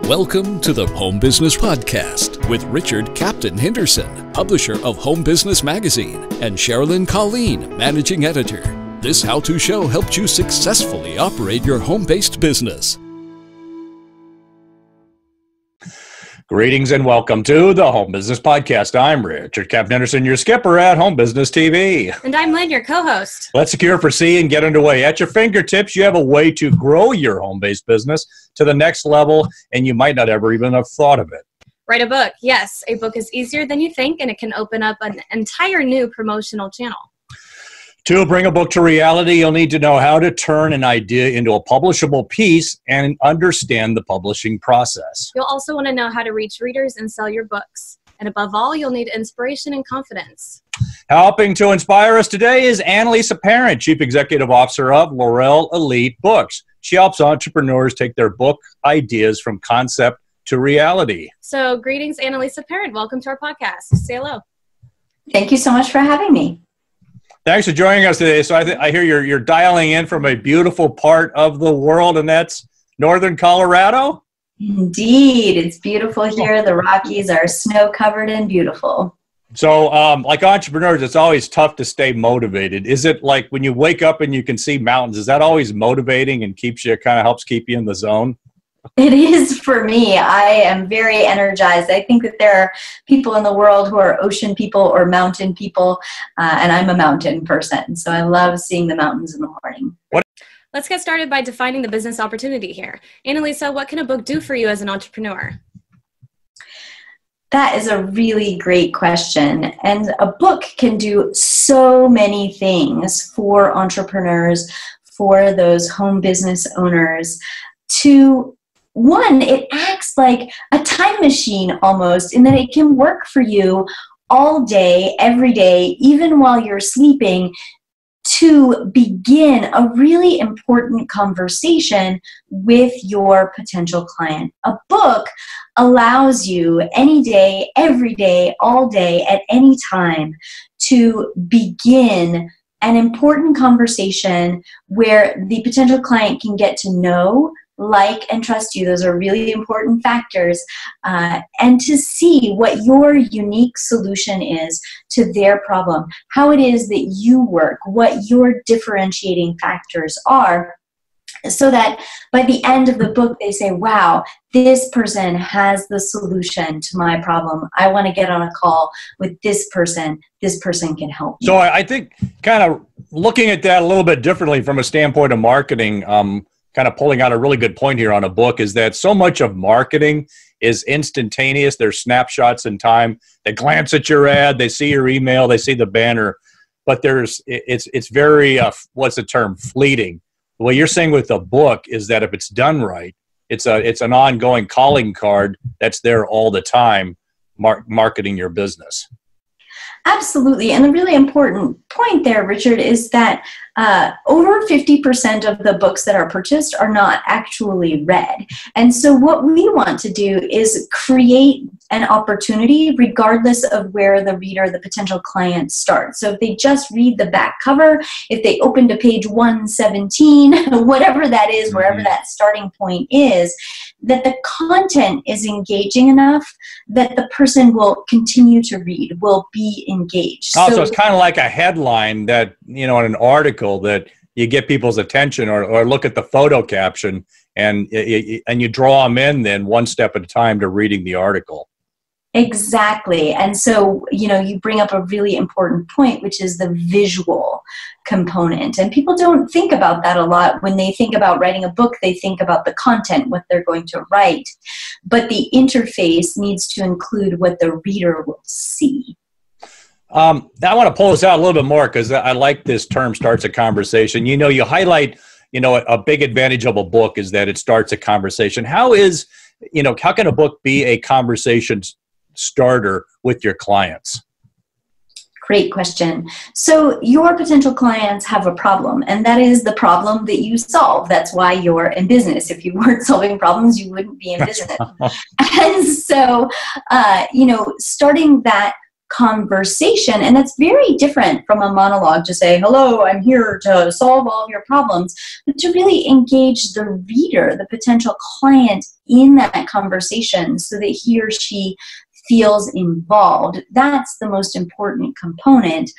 Welcome to the Home Business Podcast with Richard Captain Henderson, publisher of Home Business Magazine, and Sherilyn Colleen, managing editor. This how-to show helps you successfully operate your home-based business. Greetings and welcome to the Home Business Podcast. I'm Richard Captain Henderson, your skipper at Home Business TV. And I'm Lynn, your co-host. Let's secure, foresee, and get underway. At your fingertips, you have a way to grow your home-based business to the next level, and you might not ever even have thought of it. Write a book. Yes, a book is easier than you think, and it can open up an entire new promotional channel. To bring a book to reality, you'll need to know how to turn an idea into a publishable piece and understand the publishing process. You'll also want to know how to reach readers and sell your books. And above all, you'll need inspiration and confidence. Helping to inspire us today is Annalisa Parent, Chief Executive Officer of Laurel Elite Books. She helps entrepreneurs take their book ideas from concept to reality. So greetings, Annalisa Parent. Welcome to our podcast. Say hello. Thank you so much for having me. Thanks for joining us today. So I hear you're dialing in from a beautiful part of the world, and that's northern Colorado? Indeed. It's beautiful here. The Rockies are snow-covered and beautiful. So like entrepreneurs, it's always tough to stay motivated. Is it like when you wake up and you can see mountains, is that always motivating and helps keep you in the zone? It is for me. I am very energized. I think that there are people in the world who are ocean people or mountain people, and I'm a mountain person. So I love seeing the mountains in the morning. Let's get started by defining the business opportunity here. Annalisa, what can a book do for you as an entrepreneur? That is a really great question. And a book can do so many things for entrepreneurs, for those home business owners. One, it acts like a time machine almost, in that it can work for you all day, every day, even while you're sleeping, to begin a really important conversation with your potential client. A book allows you any day, every day, all day, at any time to begin an important conversation where the potential client can get to know, like, and trust you. Those are really important factors. And to see what your unique solution is to their problem, how it is that you work, what your differentiating factors are, so that by the end of the book, they say, wow, this person has the solution to my problem. I want to get on a call with this person. This person can help me. So I think kind of looking at that a little bit differently from a standpoint of marketing, kind of pulling out a really good point here on a book, is that so much of marketing is instantaneous. There's snapshots in time. They glance at your ad, they see your email, they see the banner, but it's very, what's the term, fleeting. What you're saying with a book is that if it's done right, it's an ongoing calling card that's there all the time, marketing your business. Absolutely. And the really important point there, Richard, is that over 50% of the books that are purchased are not actually read. And so what we want to do is create an opportunity regardless of where the reader, the potential client, starts. So if they just read the back cover, if they open to page 117, whatever that is, wherever that starting point is, that the content is engaging enough that the person will continue to read, will be engaged. Oh, so it's kind of like a headline that, in an article that you get people's attention, or look at the photo caption and you draw them in then one step at a time to reading the article. Exactly. And so, you bring up a really important point, which is the visual component. And people don't think about that a lot. When they think about writing a book, they think about the content, what they're going to write. But the interface needs to include what the reader will see. Now I want to pull this out a little bit more because I like this term, starts a conversation. You highlight, a big advantage of a book is that it starts a conversation. How can a book be a conversation starter with your clients? Great question. So your potential clients have a problem, and that is the problem that you solve. That's why you're in business. If you weren't solving problems, you wouldn't be in business. And so, starting that conversation. And that's very different from a monologue to say, hello, I'm here to solve all of your problems, but to really engage the reader, the potential client, in that conversation so that he or she feels involved. That's the most important component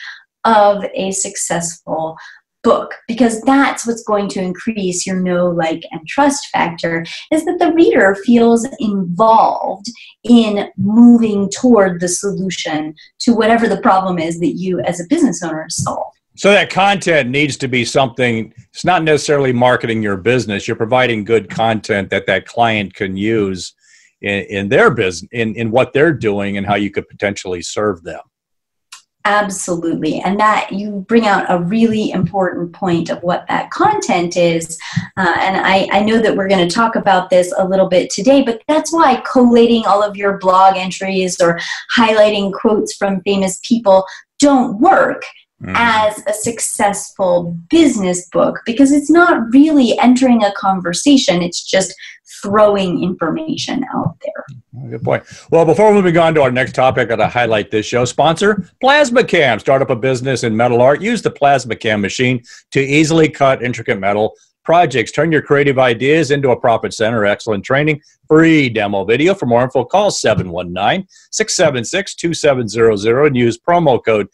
of a successful book, because that's what's going to increase your know, like, and trust factor, is that the reader feels involved in moving toward the solution to whatever the problem is that you as a business owner solve. So that content needs to be something, it's not necessarily marketing your business. You're providing good content that that client can use in their business, in what they're doing, and how you could potentially serve them. Absolutely. And that you bring out a really important point of what that content is. And I know that we're going to talk about this a little bit today, but that's why collating all of your blog entries or highlighting quotes from famous people don't work as a successful business book, because it's not really entering a conversation. It's just throwing information out there. Good point. Well, before moving on to our next topic, I got to highlight this show sponsor, PlasmaCam. Start up a business in metal art. Use the PlasmaCam machine to easily cut intricate metal projects. Turn your creative ideas into a profit center. Excellent training. Free demo video. For more info, call 719-676-2700 and use promo code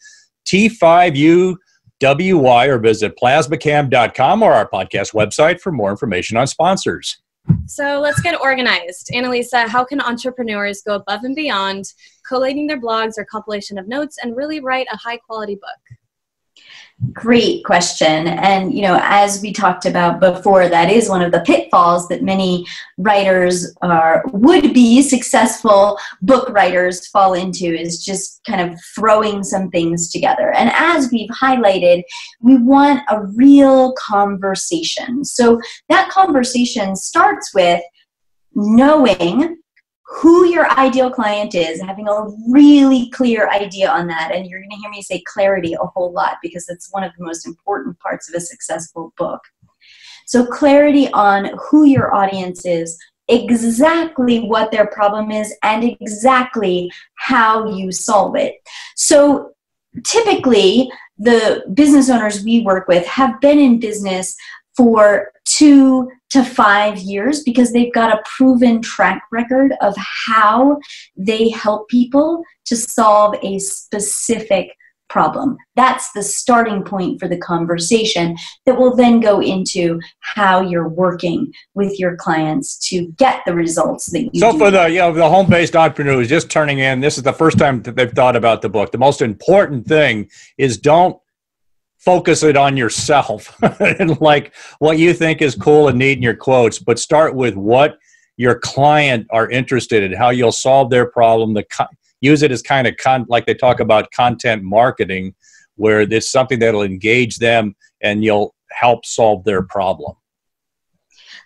T5UWY or visit plasmacam.com or our podcast website for more information on sponsors. So let's get organized. Annalisa, how can entrepreneurs go above and beyond collating their blogs or compilation of notes and really write a high-quality book? Great question. And, as we talked about before, that is one of the pitfalls that many writers or would-be successful book writers fall into, is just kind of throwing some things together. And as we've highlighted, we want a real conversation. So that conversation starts with knowing who your ideal client is, having a really clear idea on that. And you're going to hear me say clarity a whole lot, because it's one of the most important parts of a successful book. So clarity on who your audience is, exactly what their problem is, and exactly how you solve it. So typically, the business owners we work with have been in business for 2 to 5 years because they've got a proven track record of how they help people to solve a specific problem. That's the starting point for the conversation that will then go into how you're working with your clients to get the results that you So do. for the home-based entrepreneur who's just turning in, this is the first time that they've thought about the book. The most important thing is don't focus it on yourself and like what you think is cool and neat in your quotes, but start with what your client are interested in, how you'll solve their problem. Use it as kind of like they talk about content marketing, where it's something that'll engage them and you'll help solve their problem.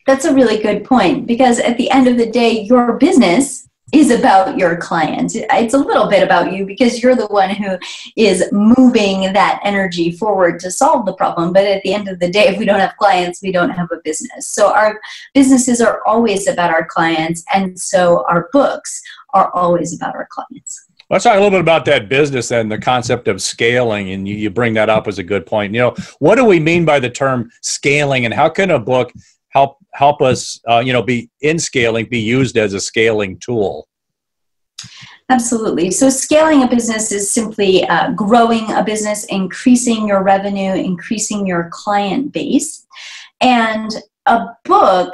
That's a really good point, because at the end of the day, your business is about your client. It's a little bit about you because you're the one who is moving that energy forward to solve the problem. But at the end of the day, if we don't have clients, we don't have a business. So our businesses are always about our clients, and so our books are always about our clients. Let's talk a little bit about that business and the concept of scaling, and you bring that up as a good point. What do we mean by the term scaling, and how can a book help us, be in scaling, be used as a scaling tool? Absolutely. So scaling a business is simply growing a business, increasing your revenue, increasing your client base. And a book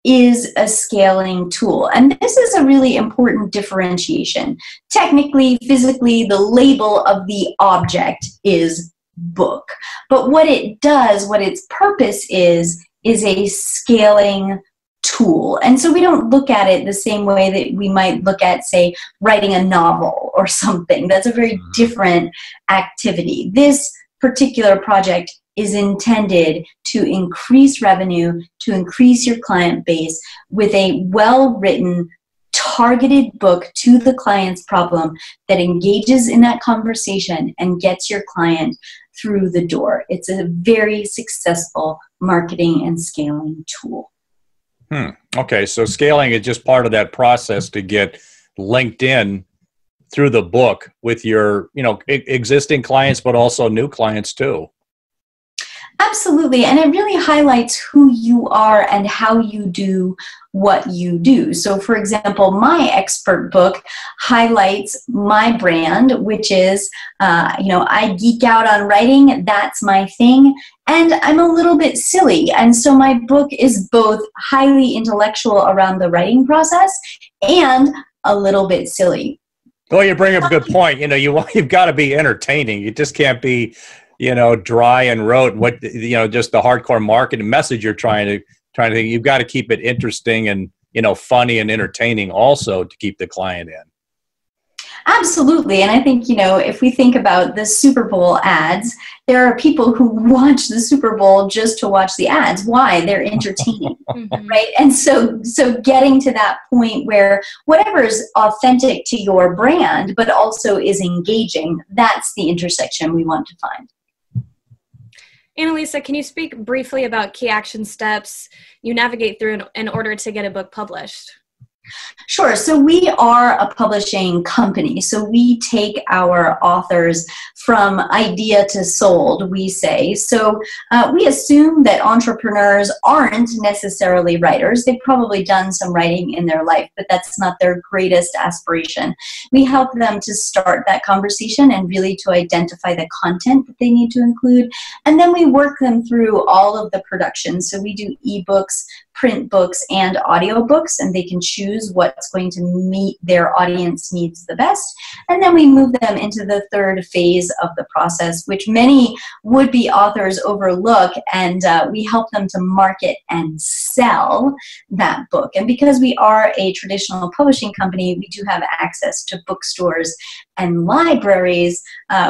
is a scaling tool. And this is a really important differentiation. Technically, physically, the label of the object is book. But what it does, what its purpose is a scaling tool. And so we don't look at it the same way that we might look at, say, writing a novel or something. That's a very different activity. This particular project is intended to increase revenue, to increase your client base with a well-written, targeted book to the client's problem that engages in that conversation and gets your client through the door. It's a very successful marketing and scaling tool. Okay, so scaling is just part of that process to get linked in through the book with your, existing clients, but also new clients too. Absolutely. And it really highlights who you are and how you do what you do. So for example, my expert book highlights my brand, which is, I geek out on writing. That's my thing. And I'm a little bit silly. And so my book is both highly intellectual around the writing process and a little bit silly. Well, you bring up a good point. You've got to be entertaining. You just can't be dry and rote. Just the hardcore marketing message you're trying to. You've got to keep it interesting and funny and entertaining also to keep the client in. Absolutely. And I think, if we think about the Super Bowl ads, there are people who watch the Super Bowl just to watch the ads. Why? They're entertaining, right? And so getting to that point where whatever is authentic to your brand, but also is engaging, that's the intersection we want to find. Annalisa, can you speak briefly about key action steps you navigate through in order to get a book published? Sure. So we are a publishing company. So we take our authors from idea to sold, we say. So we assume that entrepreneurs aren't necessarily writers. They've probably done some writing in their life, but that's not their greatest aspiration. We help them to start that conversation and really to identify the content that they need to include. And then we work them through all of the production. So we do ebooks, print books, and audiobooks, and they can choose what's going to meet their audience needs the best. And then we move them into the third phase of the process, which many would-be authors overlook, and we help them to market and sell that book. And because we are a traditional publishing company, we do have access to bookstores and libraries,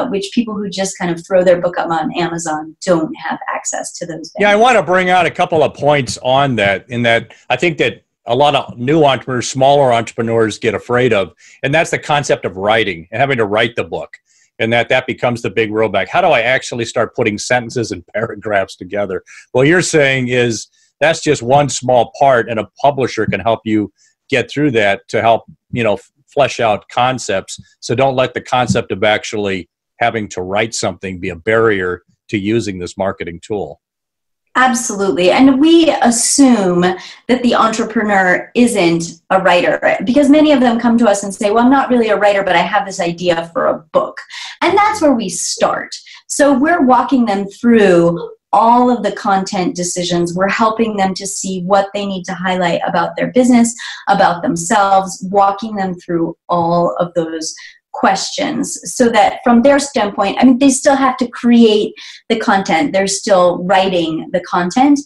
which people who just kind of throw their book up on Amazon don't have access to those. Yeah, I want to bring out a couple of points on that, in that I think that a lot of new entrepreneurs, smaller entrepreneurs get afraid of, and that's the concept of writing and having to write the book. And that becomes the big roadblock. How do I actually start putting sentences and paragraphs together? What you're saying is that's just one small part, and a publisher can help you get through that to help, flesh out concepts. So don't let the concept of actually having to write something be a barrier to using this marketing tool. Absolutely. And we assume that the entrepreneur isn't a writer, because many of them come to us and say, well, I'm not really a writer, but I have this idea for a book. And that's where we start. So we're walking them through all of the content decisions. We're helping them to see what they need to highlight about their business, about themselves, walking them through all of those questions, so that from their standpoint, they still have to create the content. They're still writing the content,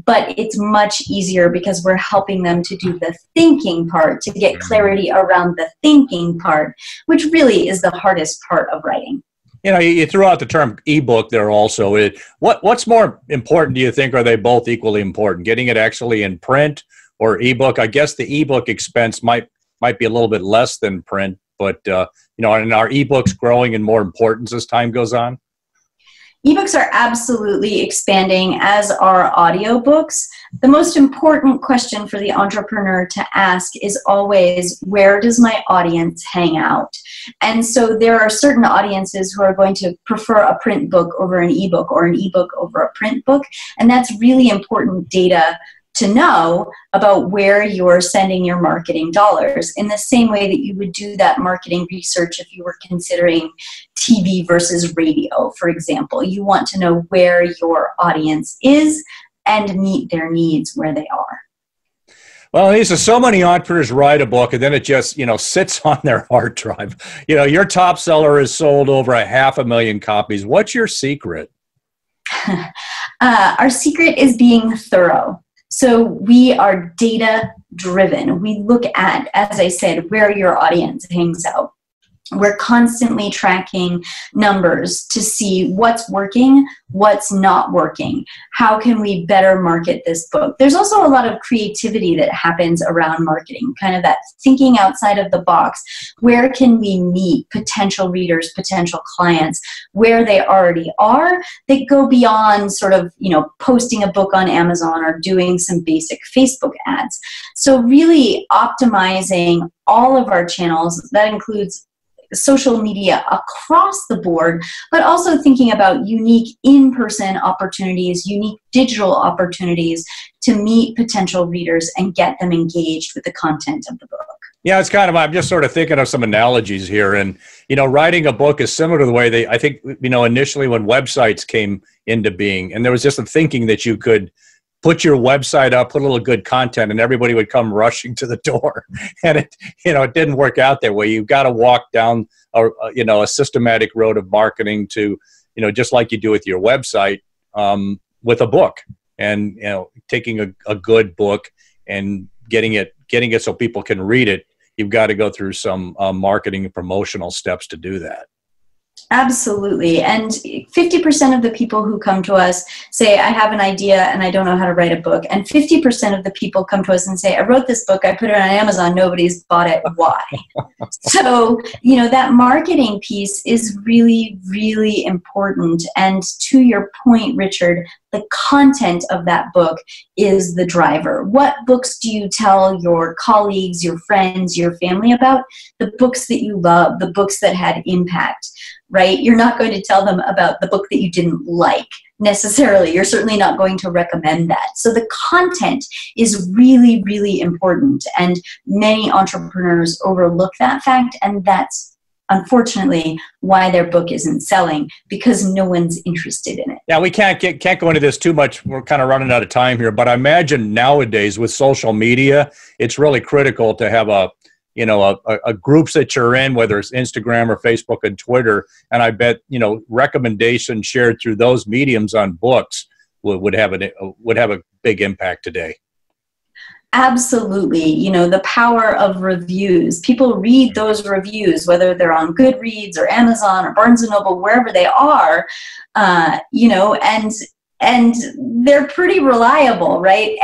but it's much easier because we're helping them to do the thinking part, to get clarity around the thinking part, which really is the hardest part of writing. You threw out the term ebook there also. What's more important, do you think? Are they both equally important? Getting it actually in print or ebook? I guess the ebook expense might be a little bit less than print, but and are ebooks growing in more importance as time goes on? Ebooks are absolutely expanding, as are audiobooks. The most important question for the entrepreneur to ask is always, where does my audience hang out? And so there are certain audiences who are going to prefer a print book over an ebook, or an ebook over a print book. And that's really important data to know about where you're sending your marketing dollars, in the same way that you would do that marketing research if you were considering TV versus radio, for example. You want to know where your audience is and meet their needs where they are. Well, Lisa, so many entrepreneurs write a book and then it just, sits on their hard drive. Your top seller has sold over 500,000 copies. What's your secret? Our secret is being thorough. So we are data driven. We look at, as I said, where your audience hangs out. We're constantly tracking numbers to see what's working, what's not working. How can we better market this book? There's also a lot of creativity that happens around marketing, kind of that thinking outside of the box. Where can we meet potential readers, potential clients, where they already are, that go beyond sort of, posting a book on Amazon or doing some basic Facebook ads. So really optimizing all of our channels. That includes social media across the board, but also thinking about unique in-person opportunities, unique digital opportunities to meet potential readers and get them engaged with the content of the book. Yeah, it's kind of, I'm just sort of thinking of some analogies here. And, writing a book is similar to the way I think, initially when websites came into being, and there was just a thinking that you could put your website up, put a little good content, and everybody would come rushing to the door. And it didn't work out that way. You've got to walk down a systematic road of marketing to, just like you do with your website, with a book, and, taking a good book and getting it so people can read it. You've got to go through some marketing and promotional steps to do that. Absolutely. And 50% of the people who come to us say, I have an idea and I don't know how to write a book. And 50% of the people come to us and say, I wrote this book, I put it on Amazon, nobody's bought it. Why? So, that marketing piece is really, really important. And to your point, Richard, the content of that book is the driver. What books do you tell your colleagues, your friends, your family about? The books that you love, the books that had impact, right? You're not going to tell them about the book that you didn't like necessarily. You're certainly not going to recommend that. So the content is really, really important. And many entrepreneurs overlook that fact. And that's unfortunately why their book isn't selling, because no one's interested in it. Yeah, we can't go into this too much. We're kind of running out of time here, but I imagine nowadays with social media, it's really critical to have a groups that you're in, whether it's Instagram or Facebook and Twitter. And I bet, recommendations shared through those mediums on books would have a big impact today. Absolutely. The power of reviews. People read those reviews, whether they're on Goodreads or Amazon or Barnes & Noble, wherever they are, and they're pretty reliable, right?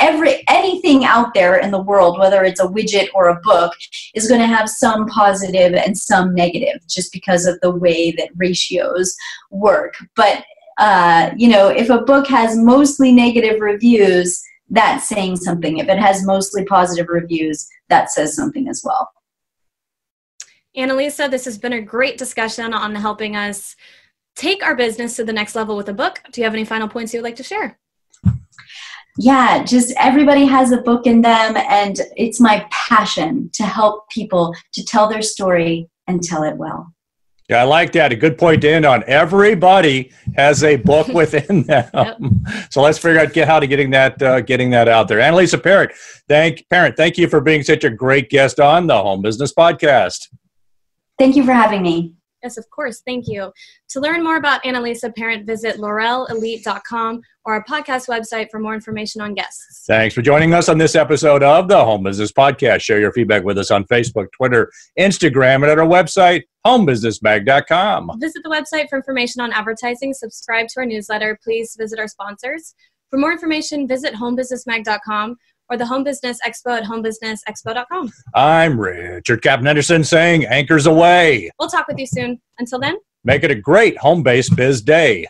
Anything out there in the world, whether it's a widget or a book, is going to have some positive and some negative, just because of the way that ratios work. But, if a book has mostly negative reviews, that's saying something. If it has mostly positive reviews, that says something as well. Annalisa, this has been a great discussion on helping us take our business to the next level with a book. Do you have any final points you would like to share? Yeah, just everybody has a book in them, and it's my passion to help people to tell their story and tell it well. Yeah, I like that. A good point to end on. Everybody has a book within them. Yep. So let's figure out how to getting that out there. Annalisa Parent, thank you for being such a great guest on the Home Business Podcast. Thank you for having me. Yes, of course. Thank you. To learn more about Annalisa Parent, visit laurelelite.com or our podcast website for more information on guests. Thanks for joining us on this episode of the Home Business Podcast. Share your feedback with us on Facebook, Twitter, Instagram, and at our website, homebusinessmag.com. Visit the website for information on advertising. Subscribe to our newsletter. Please visit our sponsors. For more information, visit homebusinessmag.com or the Home Business Expo at homebusinessexpo.com. I'm Richard Captain Henderson saying anchors away. We'll talk with you soon. Until then, make it a great home-based biz day.